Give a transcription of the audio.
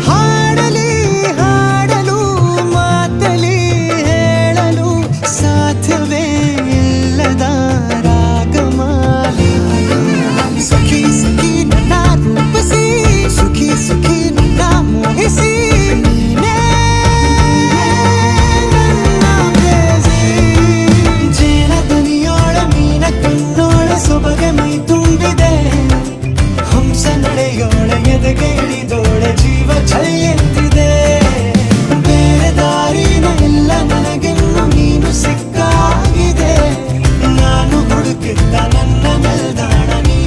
ಹಾಡಲಿ ಹಾಡಲು ಮಾತಲಿ ಹೇಳಲು ಸಾಧ್ಯವೇ ಇಲ್ಲದ ರಾಗಮಾಲಿ ಸಖಿ ಸಖಿ ನನ್ನ ರೂಪಿಸಿ ಸುಖಿ ಸುಖಿ ನನ್ನ ಮೋಹಿಸಿ ನೀನೇ ನನ್ನ ಪ್ರೇಯಸಿ. ಜೇನ ದನಿಯೋಳ ಮೀನ ಕಣ್ಣೋಳ ಸೊಬಗೆ ಮೈ ತುಂಬಿದೆ ಹಂಸ ನಡೆಯೋಳ ಎದೆಗೆ ಇಳಿದೋಳೆ